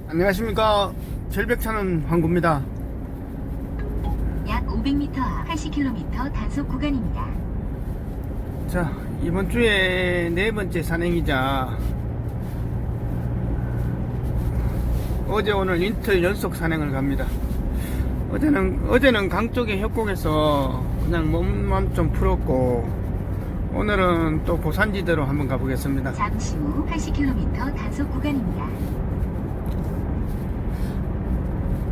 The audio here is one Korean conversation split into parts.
안녕하십니까. 절벽차는 황구입니다. 약 500m 앞 80km 단속 구간입니다. 자, 이번 주에 네 번째 산행이자 어제 오늘 이틀 연속 산행을 갑니다. 어제는 강 쪽의 협곡에서 그냥 몸만 좀 풀었고, 오늘은 또 고산지대로 한번 가보겠습니다. 잠시 후 80km 단속 구간입니다.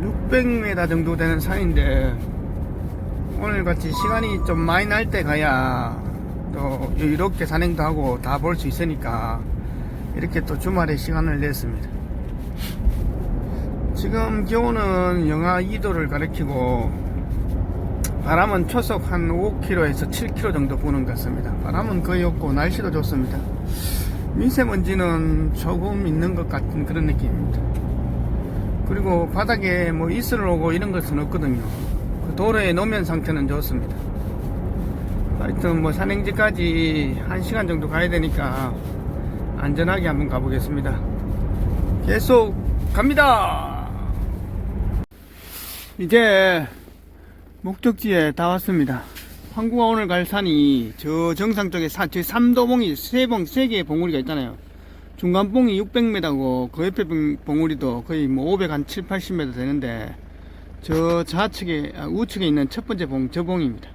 600m 정도 되는 산인데, 오늘같이 시간이 좀 많이 날 때 가야 또 이렇게 산행도 하고 다 볼 수 있으니까 이렇게 또 주말에 시간을 냈습니다. 지금 기온은 영하 2도를 가리키고 바람은 초속 한 5km에서 7km 정도 부는 것 같습니다. 바람은 거의 없고 날씨도 좋습니다. 미세먼지는 조금 있는 것 같은 그런 느낌입니다. 그리고 바닥에 뭐 이슬 오고 이런 것은 없거든요. 그 도로의 노면 상태는 좋습니다. 하여튼 뭐 산행지까지 1시간 정도 가야 되니까 안전하게 한번 가보겠습니다. 계속 갑니다. 이제 목적지에 다 왔습니다. 황구가 오늘 갈 산이 저 정상 쪽에 저 3도봉이 3개의 봉우리가 있잖아요. 중간 봉이 600m고 그 옆에 봉우리도 거의 뭐 507, 80m 되는데, 저 좌측에 우측에 있는 첫 번째 봉, 저 봉입니다.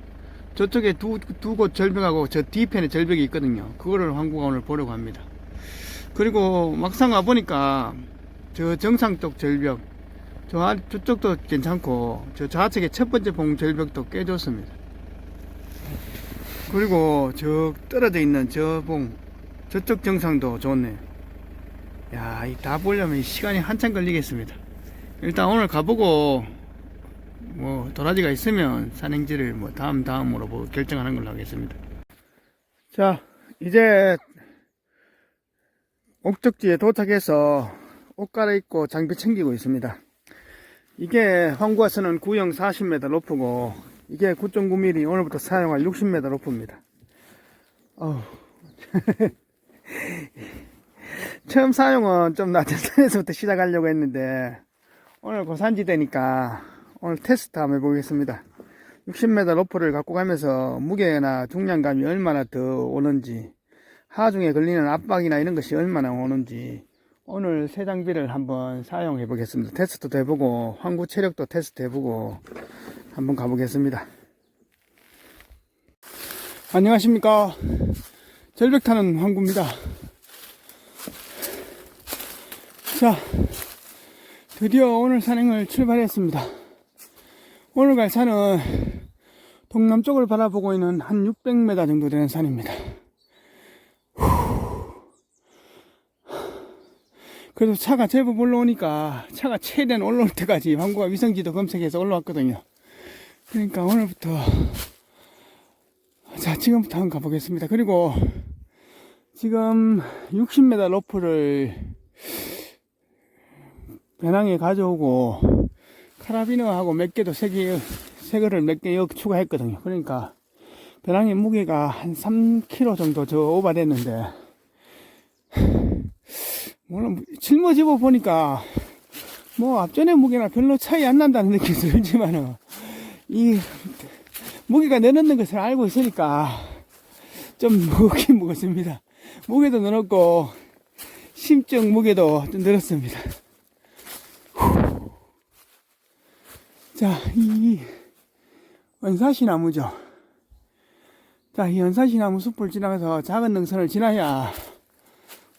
저쪽에 두 곳 절벽하고 저 뒤편에 절벽이 있거든요. 그거를 황구가 오늘 보려고 합니다. 그리고 막상 와보니까 저 정상 쪽 절벽, 저쪽도 괜찮고 저 좌측에 첫 번째 봉 절벽도 꽤 좋습니다. 그리고 저 떨어져 있는 저 봉, 저쪽 정상도 좋네요. 야, 이 다 보려면 시간이 한참 걸리겠습니다. 일단 오늘 가보고 뭐 도라지가 있으면 산행지를 뭐 다음으로 뭐 결정하는 걸로 하겠습니다. 자, 이제 목적지에 도착해서 옷 갈아입고 장비 챙기고 있습니다. 이게 황구가 쓰는 구형 40m 로프고, 이게 9.9mm 오늘부터 사용할 60m 로프입니다. 처음 사용은 좀 낮은 산에서부터 시작하려고 했는데, 오늘 고산지대니까 오늘 테스트 한번 해보겠습니다. 60m 로프를 갖고 가면서 무게나 중량감이 얼마나 더 오는지, 하중에 걸리는 압박이나 이런 것이 얼마나 오는지 오늘 새 장비를 한번 사용해 보겠습니다. 테스트도 해보고 황구 체력도 테스트 해보고 한번 가보겠습니다. 안녕하십니까. 절벽 타는 황구입니다. 자, 드디어 오늘 산행을 출발했습니다. 오늘 갈 산은 동남쪽을 바라보고 있는 한 600m 정도 되는 산입니다. 그래도 차가 제법 올라오니까, 차가 최대한 올라올 때까지 황구가 위성지도 검색해서 올라왔거든요. 그러니까 오늘부터, 자, 지금부터 한번 가보겠습니다. 그리고 지금 60m 로프를 배낭에 가져오고 카라비너하고 몇 개도 새 거를 몇 개 추가했거든요. 그러니까 배낭의 무게가 한 3kg 정도 오버됐는데, 물론 짊어지고 보니까 뭐 앞전의 무게나 별로 차이 안 난다는 느낌이 들지만은, 이 무게가 내놓는 것을 알고 있으니까 좀 무겁긴 무겁습니다. 무게도 늘었고 심적 무게도 좀 늘었습니다. 자, 이 은사시나무죠. 자, 이 은사시나무 숲을 지나가서 작은 능선을 지나야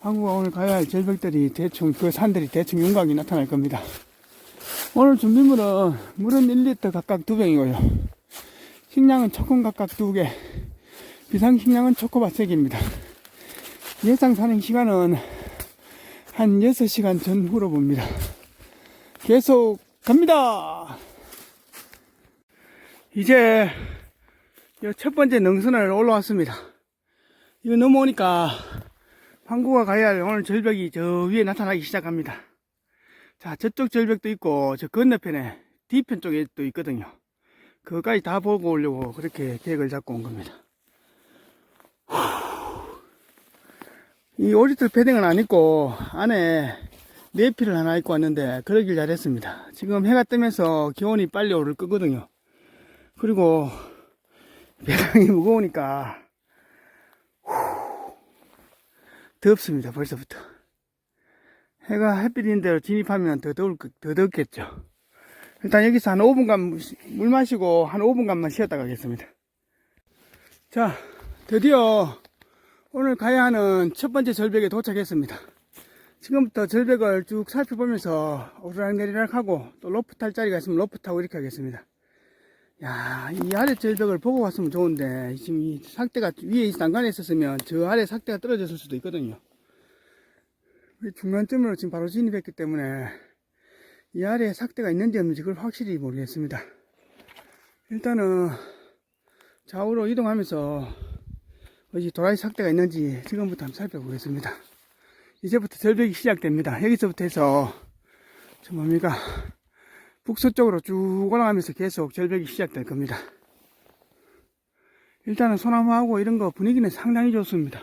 황구가 오늘 가야 할 절벽들이 대충, 그 산들이 대충 윤곽이 나타날 겁니다. 오늘 준비물은 물은 1리터 각각 2병이고요. 식량은 초콘 각각 2개, 비상식량은 초코바 3개입니다. 예상 산행 시간은 한 6시간 전후로 봅니다. 계속 갑니다. 이제 첫 번째 능선을 올라왔습니다. 이거 넘어오니까 황구가 가야 할 오늘 절벽이 저 위에 나타나기 시작합니다. 자, 저쪽 절벽도 있고 저 건너편에 뒤편 쪽에 또 있거든요. 그거까지 다 보고 오려고 그렇게 계획을 잡고 온 겁니다. 이 오리털 패딩은 안 입고 안에 내피를 하나 입고 왔는데 그러길 잘했습니다. 지금 해가 뜨면서 기온이 빨리 오를 거거든요. 그리고 배낭이 무거우니까 덥습니다. 벌써부터. 해가 햇빛인 대로 진입하면 더 덥겠죠. 일단 여기서 한 5분간 물 마시고 한 5분간만 쉬었다 가겠습니다. 자, 드디어 오늘 가야 하는 첫 번째 절벽에 도착했습니다. 지금부터 절벽을 쭉 살펴보면서 오르락내리락 하고 또 로프 탈 자리가 있으면 로프 타고 이렇게 하겠습니다. 야, 이 아래 절벽을 보고 왔으면 좋은데 지금 이 삭대가 위에 난간에 있었으면 저 아래 삭대가 떨어졌을 수도 있거든요. 중간점으로 지금 바로 진입했기 때문에 이 아래에 삭대가 있는지 없는지 그걸 확실히 모르겠습니다. 일단은 좌우로 이동하면서 어디 도라지 삭대가 있는지 지금부터 한번 살펴보겠습니다. 이제부터 절벽이 시작됩니다. 여기서부터 해서 저 뭡니까 북서쪽으로 쭉 올라가면서 계속 절벽이 시작될 겁니다. 일단은 소나무하고 이런 거 분위기는 상당히 좋습니다.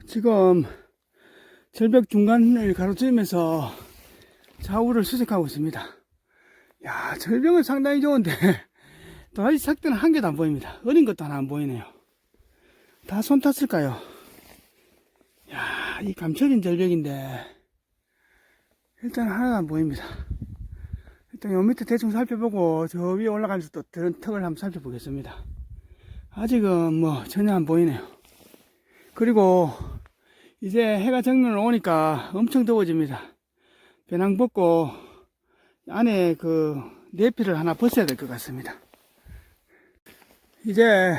지금 절벽 중간을 가로지르면서 좌우를 수색하고 있습니다. 야, 절벽은 상당히 좋은데 도라지 삭대는 한 개도 안 보입니다. 어린 것도 하나 안 보이네요. 다 손 탔을까요? 야, 이 감춰진 절벽인데 일단 하나도 안 보입니다. 일단 요 밑에 대충 살펴보고 저 위에 올라가면서 또 다른 턱을 한번 살펴보겠습니다. 아직은 뭐 전혀 안 보이네요. 그리고 이제 해가 정면으로 오니까 엄청 더워집니다. 배낭 벗고 안에 그 내피를 하나 벗어야 될 것 같습니다. 이제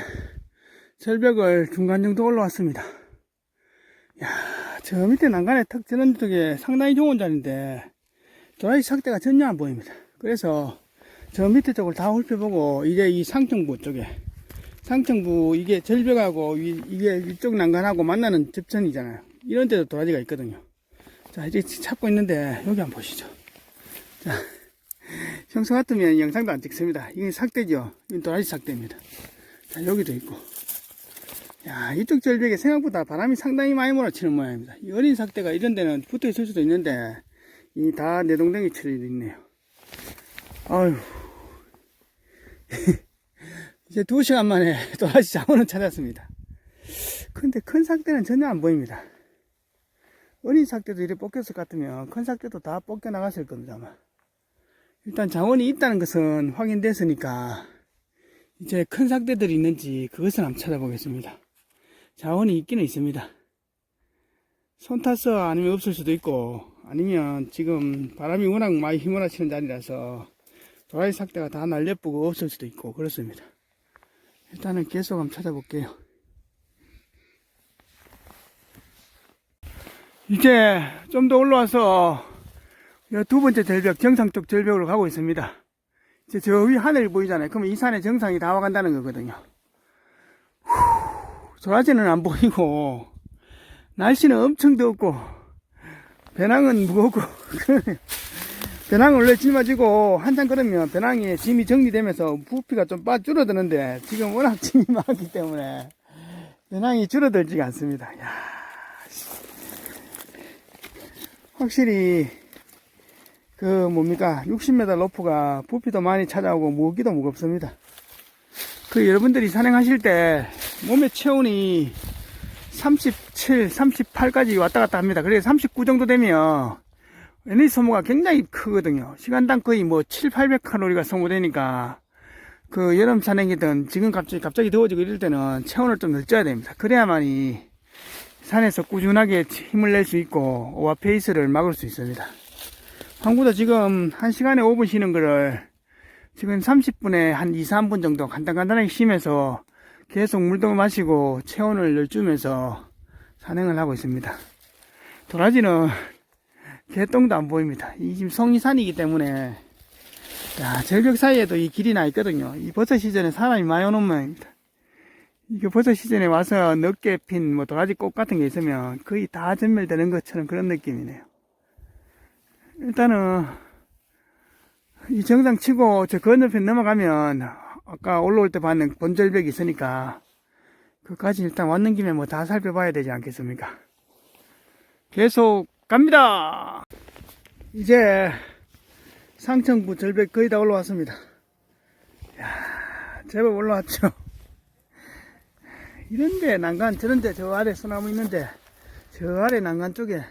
절벽을 중간 정도 올라왔습니다. 야, 저 밑에 난간에 턱 저런 쪽에 상당히 좋은 자리인데 도라지 삭대가 전혀 안 보입니다. 그래서 저 밑에 쪽을 다 훑어보고 이제 이 상층부 쪽에 상층부 이게 절벽하고 이게 위쪽 난간하고 만나는 접천이잖아요. 이런 데도 도라지가 있거든요. 자, 이제 찾고 있는데 여기 한번 보시죠. 자, 평소 같으면 영상도 안 찍습니다. 이게 삭대죠. 이건 도라지 삭대입니다. 자, 여기도 있고. 야, 이쪽 절벽에 생각보다 바람이 상당히 많이 몰아치는 모양입니다. 이 어린 삭대가 이런 데는 붙어 있을 수도 있는데 이 다 내동댕이 처리되어 있네요. 아유. 이제 2시간 만에 도라지 자원을 찾았습니다. 근데 큰 삭대는 전혀 안 보입니다. 어린 삭대도 이렇게 뽑혔을 것 같으면 큰 삭대도 다 뽑혀 나갔을 겁니다, 아마. 일단 자원이 있다는 것은 확인됐으니까 이제 큰 삭대들이 있는지 그것을 한번 찾아보겠습니다. 자원이 있기는 있습니다. 손 타서 아니면 없을 수도 있고 아니면 지금 바람이 워낙 많이 휘몰아치는 자리라서 도라지 삭대가 다 날려쁘고 없을 수도 있고 그렇습니다. 일단은 계속 한번 찾아볼게요. 이제 좀 더 올라와서 두 번째 절벽 정상 쪽 절벽으로 가고 있습니다. 이제 저 위 하늘이 보이잖아요. 그러면 이 산의 정상이 다 와간다는 거거든요. 도라지는 안 보이고 날씨는 엄청 덥고 배낭은 무겁고 배낭은 원래 짊어지고 한참 걸으면 배낭에 짐이 정리되면서 부피가 좀 줄어드는데 지금 워낙 짐이 많기 때문에 배낭이 줄어들지가 않습니다. 야, 확실히 그 뭡니까 60m 로프가 부피도 많이 찾아오고 무기도 무겁습니다. 그 여러분들이 산행하실 때 몸의 체온이 37, 38까지 왔다 갔다 합니다. 그래서 39 정도 되면 에너지 소모가 굉장히 크거든요. 시간당 거의 뭐 7, 800칼로리가 소모되니까 그 여름 산행이든 지금 갑자기 더워지고 이럴 때는 체온을 좀 늦춰야 됩니다. 그래야만이 산에서 꾸준하게 힘을 낼 수 있고 오화 페이스를 막을 수 있습니다. 황구도 지금 1시간에 5분 쉬는 거를 지금 30분에 한 2, 3분 정도 간단하게 쉬면서 계속 물도 마시고 체온을 열주면서 산행을 하고 있습니다. 도라지는 개똥도 안 보입니다. 이 지금 성리산이기 때문에 야, 절벽 사이에도 이 길이 나 있거든요. 이 버섯 시즌에 사람이 많이 오는 모양입니다. 이게 버섯 시즌에 와서 넓게 핀 뭐 도라지 꽃 같은 게 있으면 거의 다 전멸되는 것처럼 그런 느낌이네요. 일단은 이 정상 치고 저 건너편 넘어가면 아까 올라올 때 봤는 본절벽이 있으니까 그까지 일단 왔는 김에 뭐 다 살펴봐야 되지 않겠습니까? 계속 갑니다. 이제 상천부 절벽 거의 다 올라왔습니다. 이야, 제법 올라왔죠. 이런데 난간, 저런데 저 아래 소나무 있는데 저 아래 난간 쪽에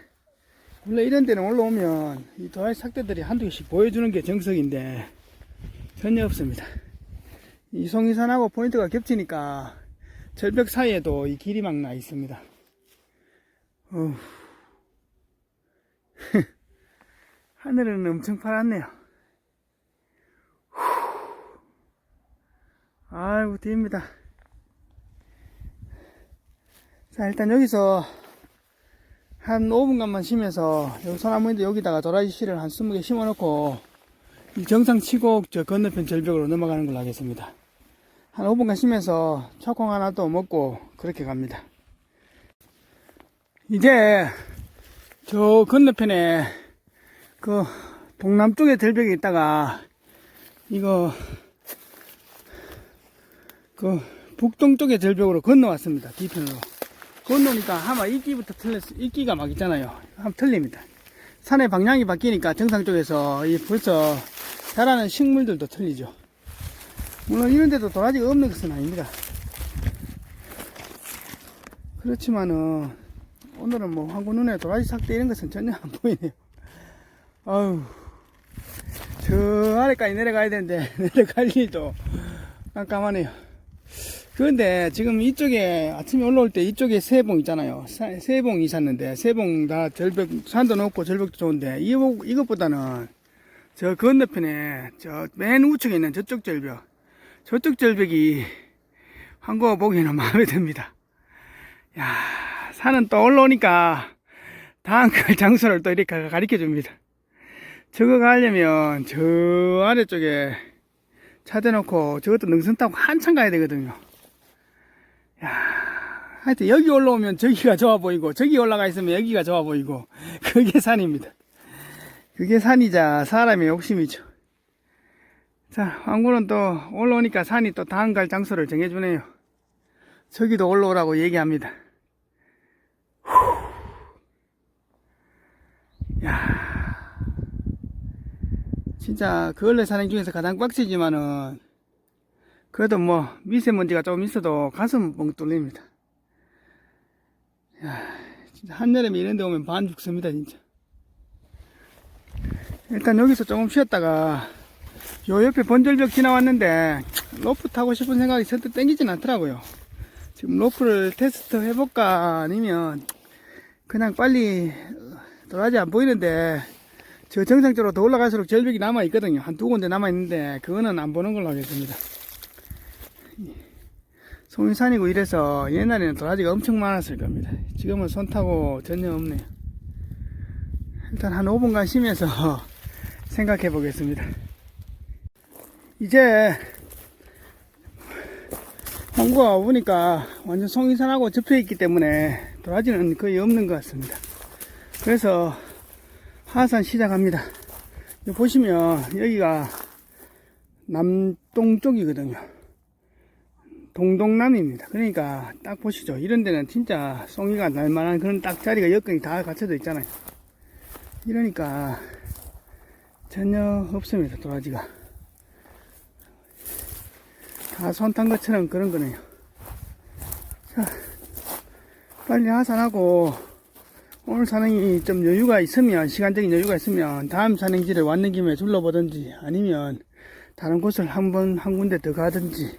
원래 이런 데는 올라오면 이 도라지 삭대들이 한두 개씩 보여주는 게 정석인데 전혀 없습니다. 이 송이산하고 포인트가 겹치니까 절벽 사이에도 이 길이 막 나 있습니다. 하늘은 엄청 파랗네요. 아이고, 뒤입니다. 자, 일단 여기서 한 5분간만 쉬면서 여기 소나무인데 여기다가 도라지 씨를 한 20개 심어 놓고 이 정상 치고 저 건너편 절벽으로 넘어가는 걸로 하겠습니다. 한 5분간 쉬면서 초콩 하나 또 먹고 그렇게 갑니다. 이제 저 건너편에 그 동남쪽에 절벽에 있다가 이거 그 북동쪽의 절벽으로 건너왔습니다. 뒤편으로 건너니까 아마 이끼부터 이끼가 막 있잖아요. 한번 틀립니다. 산의 방향이 바뀌니까 정상 쪽에서 이 벌써 자라는 식물들도 틀리죠. 물론 이런데도 도라지가 없는 것은 아닙니다. 그렇지만은 오늘은 뭐 황구 눈에 도라지 삭대 이런 것은 전혀 안 보이네요. 아유, 저 아래까지 내려가야 되는데 내려갈 일도 깜깜하네요. 그런데 지금 이쪽에 아침에 올라올 때 이쪽에 세봉 있잖아요. 세봉이 샀는데 세봉 다 절벽 산도 높고 절벽도 좋은데 이것보다는 저 건너편에 저 맨 우측에 있는 저쪽 절벽이 황구가 보기에는 마음에 듭니다. 야, 산은 또 올라오니까 다음 갈 장소를 또 이렇게 가르쳐 줍니다. 저거 가려면 저 아래쪽에 차 대놓고 저것도 능선 타고 한참 가야 되거든요. 야, 하여튼 여기 올라오면 저기가 좋아 보이고 저기 올라가 있으면 여기가 좋아 보이고 그게 산입니다. 그게 산이자 사람의 욕심이죠. 자, 황구는 또 올라오니까 산이 또 다음 갈 장소를 정해주네요. 저기도 올라오라고 얘기합니다. 야, 진짜 그을레 산행 중에서 가장 빡치지만은 그래도 뭐 미세먼지가 조금 있어도 가슴 뻥 뚫립니다. 야, 진짜 한여름에 이런 데 오면 반 죽습니다 진짜. 일단 여기서 조금 쉬었다가 요 옆에 번절벽 지나왔는데 로프 타고 싶은 생각이 선뜻 땡기진 않더라고요. 지금 로프를 테스트 해볼까 아니면 그냥 빨리 도라지 안 보이는데 저 정상적으로 더 올라갈수록 절벽이 남아있거든요. 한 두 군데 남아있는데 그거는 안 보는 걸로 하겠습니다. 송인산이고 이래서 옛날에는 도라지가 엄청 많았을 겁니다. 지금은 손 타고 전혀 없네요. 일단 한 5분간 쉬면서 생각해 보겠습니다. 이제 황구가 오니까 완전 송인산하고 접혀 있기 때문에 도라지는 거의 없는 것 같습니다. 그래서 하산 시작합니다. 여기 보시면 여기가 남동쪽이거든요. 동동남입니다. 그러니까 딱 보시죠. 이런 데는 진짜 송이가 날만한 그런 딱 자리가 여건이 다 갖춰져 있잖아요. 이러니까 전혀 없습니다. 도라지가 다 손탄 것처럼 그런 거네요. 자, 빨리 하산하고 오늘 산행이 좀 여유가 있으면, 시간적인 여유가 있으면 다음 산행지를 왔는 김에 둘러보든지 아니면 다른 곳을 한 군데 더 가든지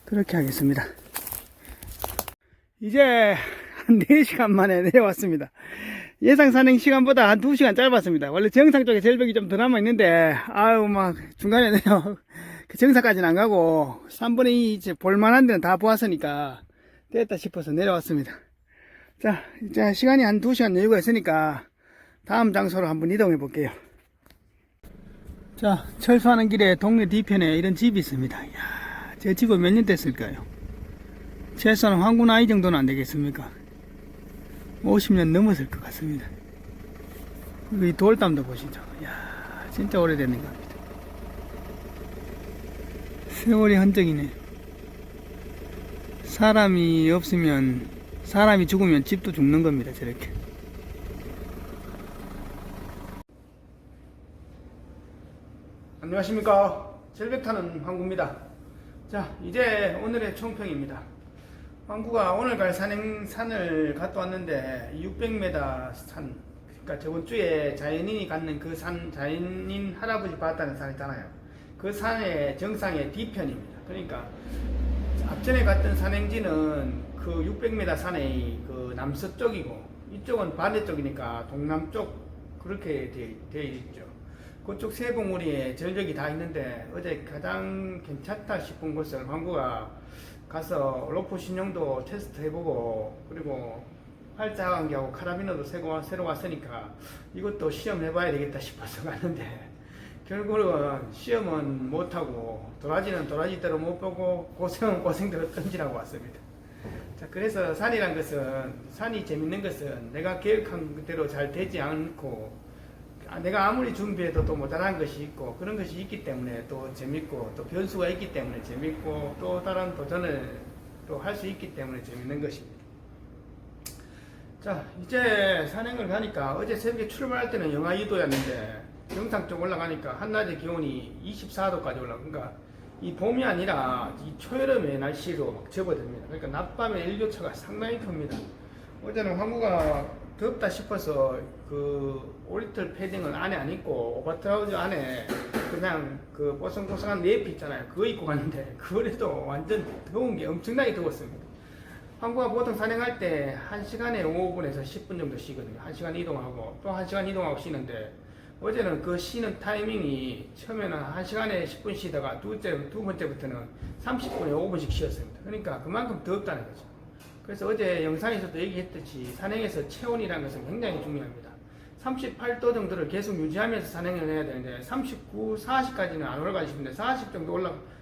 그렇게 하겠습니다. 이제 한 4시간 만에 내려왔습니다. 예상 산행 시간보다 한 2시간 짧았습니다. 원래 정상 쪽에 절벽이 좀 더 남아있는데 아유 막 중간에 그 정상까지는 안 가고 3분의 2 이제 볼만한 데는 다 보았으니까 됐다 싶어서 내려왔습니다. 자, 이제 시간이 한 2시간 여유가 있으니까 다음 장소로 한번 이동해 볼게요. 자, 철수하는 길에 동네 뒤편에 이런 집이 있습니다. 이야, 제 집은 몇 년 됐을까요? 최소한 황구 나이 정도는 안 되겠습니까? 50년 넘었을 것 같습니다. 이 돌담도 보시죠. 이야, 진짜 오래됐는 것 같습니다. 세월이 흔적이네. 사람이 없으면, 사람이 죽으면 집도 죽는 겁니다, 저렇게. 안녕하십니까. 절벽 타는 황구입니다. 자, 이제 오늘의 총평입니다. 황구가 오늘 갈 산을 갔다 왔는데 600m 산, 그러니까 저번 주에 자연인이 갖는 그 산, 자연인 할아버지 봤다는 산 있잖아요. 그 산의 정상의 뒤편입니다. 그러니까 앞전에 갔던 산행지는 그 600m 산의 그 남서쪽이고 이쪽은 반대쪽이니까 동남쪽 그렇게 되어 있죠. 그쪽 세 봉우리에 절벽이 다 있는데 어제 가장 괜찮다 싶은 곳을 황구가 가서 로프 신용도 테스트 해보고 그리고 활자한기하고 카라비너도 새로 왔으니까 이것도 시험 해봐야 되겠다 싶어서 갔는데 결국은 시험은 못하고 도라지는 도라지대로 못 보고 고생은 고생대로 던지라고 왔습니다. 자, 그래서 산이란 것은, 산이 재밌는 것은 내가 계획한 대로 잘 되지 않고 내가 아무리 준비해도 또 모자란 것이 있고 그런 것이 있기 때문에 또 재밌고 또 변수가 있기 때문에 재밌고 또 다른 도전을 또 할 수 있기 때문에 재밌는 것입니다. 자, 이제 산행을 가니까 어제 새벽에 출발할 때는 영하 2도였는데 정상 쪽 올라가니까 한낮의 기온이 24도까지 올라가. 그러니까 이 봄이 아니라 이 초여름의 날씨로 막 접어듭니다. 그러니까 낮밤의 일교차가 상당히 큽니다. 어제는 황구가 덥다 싶어서 그 오리털 패딩을 안에 안 입고 오버트라우저 안에 그냥 그 뽀송뽀송한 네피 있잖아요. 그거 입고 갔는데 그래도 완전 더운 게 엄청나게 더웠습니다. 황구가 보통 산행할 때 1시간에 5분에서 10분 정도 쉬거든요. 1시간 이동하고 또 1시간 이동하고 쉬는데 어제는 그 쉬는 타이밍이 처음에는 1시간에 10분 쉬다가 두 번째부터는 30분에 5분씩 쉬었습니다. 그러니까 그만큼 더웠다는 거죠. 그래서 어제 영상에서도 얘기했듯이 산행에서 체온이라는 것은 굉장히 중요합니다. 38도 정도를 계속 유지하면서 산행을 해야 되는데 39, 40까지는 안 올라가고 싶은데 40 정도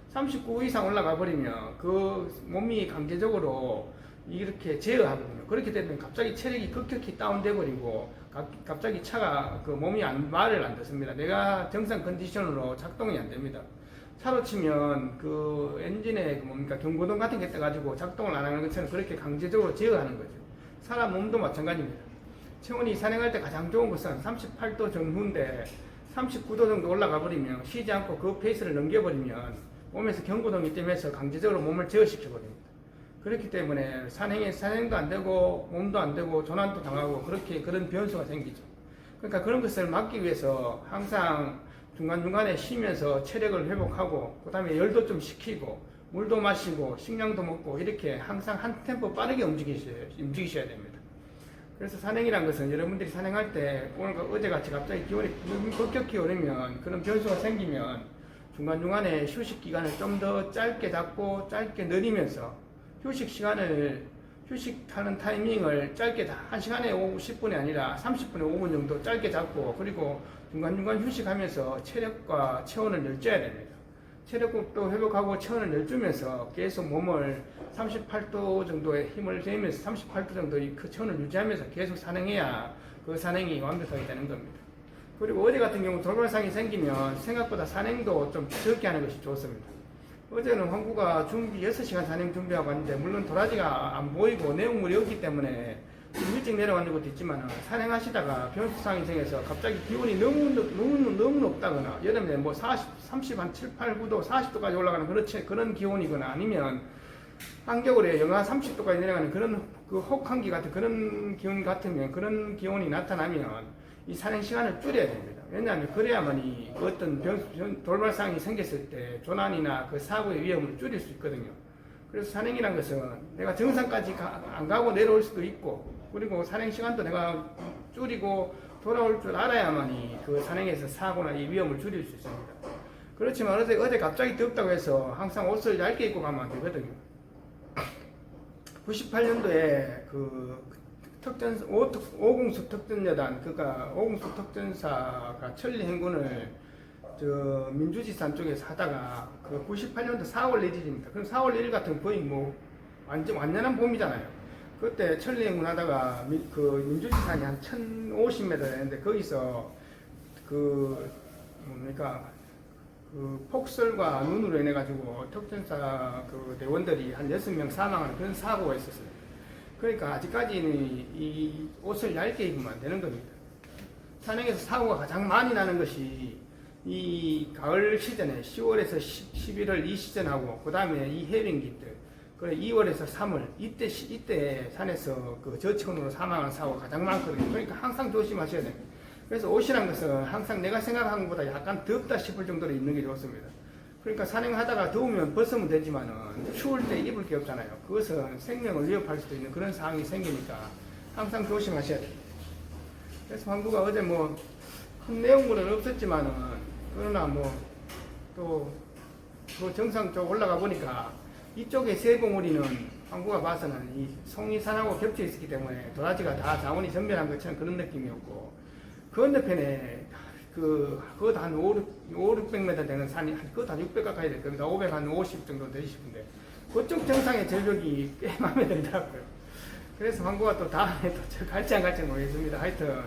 39 이상 올라가 버리면 그 몸이 강제적으로 이렇게 제어하거든요. 그렇게 되면 갑자기 체력이 급격히 다운돼 버리고 갑자기 차가 그 몸이 말을 안 듣습니다. 내가 정상 컨디션으로 작동이 안 됩니다. 차로 치면 그 엔진에 그 뭡니까 경고등 같은 게 떠가지고 작동을 안 하는 것처럼 그렇게 강제적으로 제어하는 거죠. 사람 몸도 마찬가지입니다. 체온이 산행할 때 가장 좋은 것은 38도 전후인데 39도 정도 올라가 버리면 쉬지 않고 그 페이스를 넘겨버리면 몸에서 경고등이 뜨면서 강제적으로 몸을 제어시켜 버립니다. 그렇기 때문에 산행도 안 되고 몸도 안 되고 조난도 당하고 그런 변수가 생기죠. 그러니까 그런 것을 막기 위해서 항상 중간중간에 쉬면서 체력을 회복하고 그 다음에 열도 좀 식히고 물도 마시고 식량도 먹고 이렇게 항상 한 템포 빠르게 움직이셔야 됩니다. 그래서 산행이란 것은 여러분들이 산행할 때 어제같이 갑자기 기온이 급격히 오르면 그런 변수가 생기면 중간중간에 휴식 기간을 좀 더 짧게 잡고 짧게 늘리면서 휴식하는 타이밍을 짧게 1시간에 10분이 아니라 30분에 5분 정도 짧게 잡고 그리고 중간중간 휴식하면서 체력과 체온을 늘려야 됩니다. 체력도 회복하고 체온을 늘주면서 계속 몸을 38도 정도의 힘을 내면서 38도 정도의 그 체온을 유지하면서 계속 산행해야 그 산행이 완벽하게 되는 겁니다. 그리고 어제 같은 경우 돌발상이 생기면 생각보다 산행도 좀 적게 하는 것이 좋습니다. 어제는 황구가 6시간 산행 준비하고 왔는데 물론 도라지가 안 보이고 내용물이 없기 때문에 좀 일찍 내려가는 것도 있지만 산행하시다가 변수상이 생겨서 갑자기 기온이 너무 높다거나 여름에 뭐 30, 한 7, 8, 9도, 40도까지 올라가는 그런 기온이거나 아니면 한겨울에 영하 30도까지 내려가는 그런 그 혹한기 같은 그런 기온 같으면 그런 기온이 나타나면 이 산행 시간을 줄여야 됩니다. 왜냐하면 그래야만 이 어떤 돌발상이 생겼을 때 조난이나 그 사고의 위험을 줄일 수 있거든요. 그래서 산행이란 것은 내가 정상까지 안 가고 내려올 수도 있고 그리고 산행 시간도 내가 줄이고 돌아올 줄 알아야만이 그 산행에서 사고나 이 위험을 줄일 수 있습니다. 그렇지만 어제 갑자기 덥다고 해서 항상 옷을 얇게 입고 가면 안 되거든요. 98년도에 그 오공수 특전여단, 그러니까 오공수 특전사가 천리 행군을 저 민주지산 쪽에서 하다가 그 98년도 4월 1일입니다. 그럼 4월 1일 같은 거의 뭐 완전한 봄이잖아요. 그때 천리 행군 하다가 그 민주지산이 한 1050m 되는데 거기서 그 뭡니까 그 폭설과 눈으로 인해 가지고 특전사 그 대원들이 한 6명 사망하는 그런 사고가 있었어요. 그러니까 아직까지는 이 옷을 얇게 입으면 안 되는 겁니다. 산행에서 사고가 가장 많이 나는 것이 이 가을 시즌에 10월에서 11월 이 시즌하고 그 다음에 이 해변기들 그래 2월에서 3월 이때 산에서 그 저체온으로 사망하는 사고가 가장 많거든요. 그러니까 항상 조심하셔야 돼요. 그래서 옷이란 것은 항상 내가 생각한 것보다 약간 덥다 싶을 정도로 입는 게 좋습니다. 그러니까 산행하다가 더우면 벗으면 되지만은 추울 때 입을 게 없잖아요. 그것은 생명을 위협할 수도 있는 그런 상황이 생기니까 항상 조심하셔야 돼요. 그래서 황구가 어제 뭐 큰 내용물은 없었지만은 그러나 뭐 또 그 정상 쪽 올라가 보니까 이쪽에 세 봉우리는 황구가 봐서는 이 송이산하고 겹쳐 있었기 때문에 도라지가 다 자원이 전멸한 것처럼 그런 느낌이었고 그 건너편에 그것도 한 600m 되는 산이 그것도 한 600 가까이 될 겁니다. 500 한 50 정도 되시는데 그쪽 정상의 절벽이 꽤 마음에 들더라고요. 그래서 황구가 또 다음에 또 갈지 안 갈지 모르겠습니다. 하여튼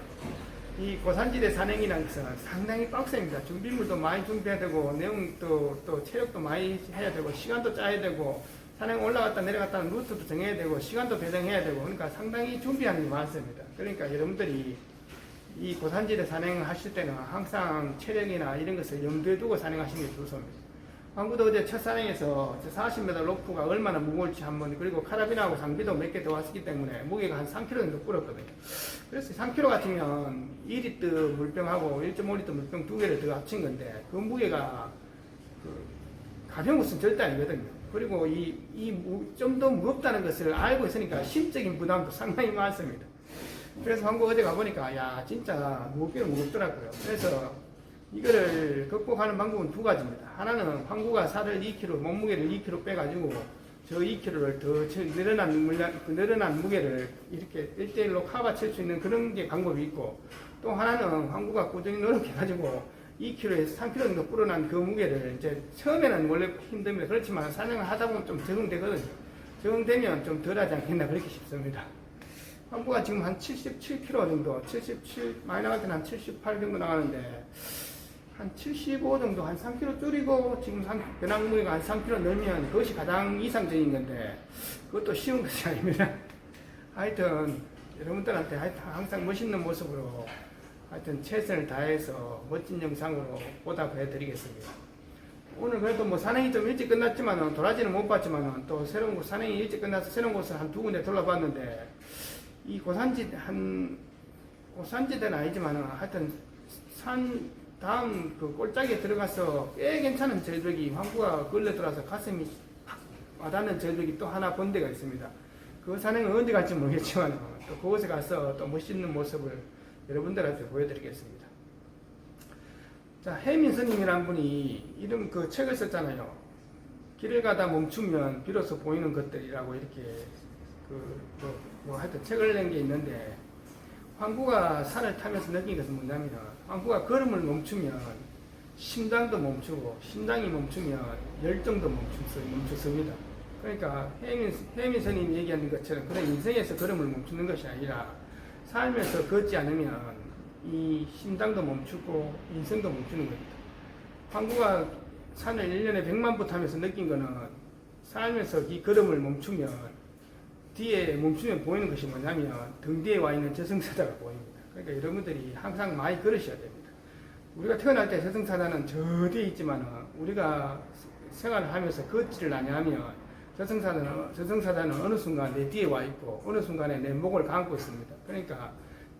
이 고산지대 산행이라는 것은 상당히 빡셉니다. 준비물도 많이 준비해야 되고 내용도 또 체력도 많이 해야 되고 시간도 짜야 되고 산행 올라갔다 내려갔다 하는 루트도 정해야 되고 시간도 배정해야 되고 그러니까 상당히 준비하는 게 많습니다. 그러니까 여러분들이 이 고산지대 산행하실 때는 항상 체력이나 이런 것을 염두에 두고 산행하시는 게 좋습니다. 황구도 어제 첫 산행에서 40m 로프가 얼마나 무거울지 한번 그리고 카라빈하고 장비도 몇 개 더 왔기 때문에 무게가 한 3kg 정도 불었거든요. 그래서 3kg 같으면 2리터 물병하고 1.5리터 물병 두 개를 더 합친 건데 그 무게가 가벼운 것은 절대 아니거든요. 그리고 좀 더 무겁다는 것을 알고 있으니까 심적인 부담도 상당히 많습니다. 그래서 황구 어제 가보니까 야 진짜 무겁기는 무겁더라고요. 그래서 이거를 극복하는 방법은 두 가지입니다. 하나는 황구가 살을 2kg, 몸무게를 2kg 빼가지고 저 2kg를 더 늘어난 무게를 이렇게 1대1로 커버 칠 수 있는 그런 게 방법이 있고 또 하나는 황구가 꾸준히 노력해가지고 2kg에서 3kg 정도 불어난 그 무게를 이제 처음에는 원래 힘듭니다. 그렇지만 사냥을 하다 보면 좀 적응되거든요. 적응되면 좀 덜하지 않겠나 그렇게 싶습니다. 황구가 지금 한 77kg 정도, 77, 많이 나갈 때는 한 78 정도 나가는데 한 75 정도, 한 3kg 줄이고 지금 변환 무게가 한 3kg 넣으면 그것이 가장 이상적인 건데 그것도 쉬운 것이 아닙니다. 하여튼 여러분들한테 항상 멋있는 모습으로 하여튼 최선을 다해서 멋진 영상으로 보답해 드리겠습니다. 오늘 그래도 뭐 산행이 좀 일찍 끝났지만은 도라지는 못 봤지만은 또 새로운 곳 산행이 일찍 끝나서 새로운 곳을 한 두 군데 돌아봤는데 이 고산지대는 아니지만은 하여튼 산 다음 그 꼴짝에 들어가서 꽤 괜찮은 절벽이 황구가 걸려들어서 가슴이 팍 와닿는 절벽이 또 하나 본 데가 있습니다. 그 산행은 언제 갈지 모르겠지만 또 그곳에 가서 또 멋있는 모습을 여러분들한테 보여드리겠습니다. 자, 해민 스님이란 분이 이런 그 책을 썼잖아요. 길을 가다 멈추면 비로소 보이는 것들이라고 이렇게 하여튼 책을 낸 게 있는데 황구가 산을 타면서 느낀 것은 뭐냐면 황구가 걸음을 멈추면 심장도 멈추고 심장이 멈추면 열정도 멈췄습니다. 그러니까 해민 스님이 얘기하는 것처럼 그런 인생에서 걸음을 멈추는 것이 아니라 살면서 걷지 않으면 이 심장도 멈추고 인생도 멈추는 겁니다. 황구가 산을 1년에 100만 보 타면서 느낀 거는 살면서 이 걸음을 멈추면 뒤에 멈추면 보이는 것이 뭐냐면 등 뒤에 와 있는 저승사자가 보입니다. 그러니까 여러분들이 항상 많이 걸으셔야 됩니다. 우리가 태어날 때 저승사자는 저 뒤에 있지만 우리가 생활을 하면서 걷지를 않으면 저승사자는 어느 순간 내 뒤에 와 있고 어느 순간에 내 목을 감고 있습니다. 그러니까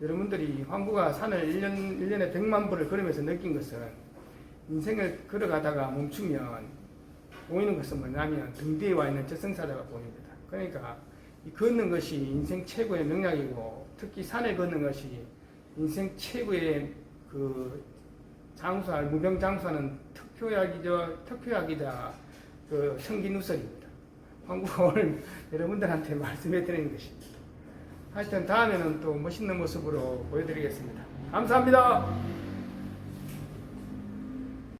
여러분들이 황구가 산을 1년에 100만 보를 걸으면서 느낀 것은 인생을 걸어가다가 멈추면 보이는 것은 뭐냐면 등 뒤에 와 있는 저승사자가 보입니다. 그러니까 이 걷는 것이 인생 최고의 능력이고 특히 산을 걷는 것이 인생 최고의 그 무병장수하는 특효약이자 그 청기누설입니다. 황구가 오늘 여러분들한테 말씀해 드리는 것입니다. 하여튼 다음에는 또 멋있는 모습으로 보여드리겠습니다. 감사합니다.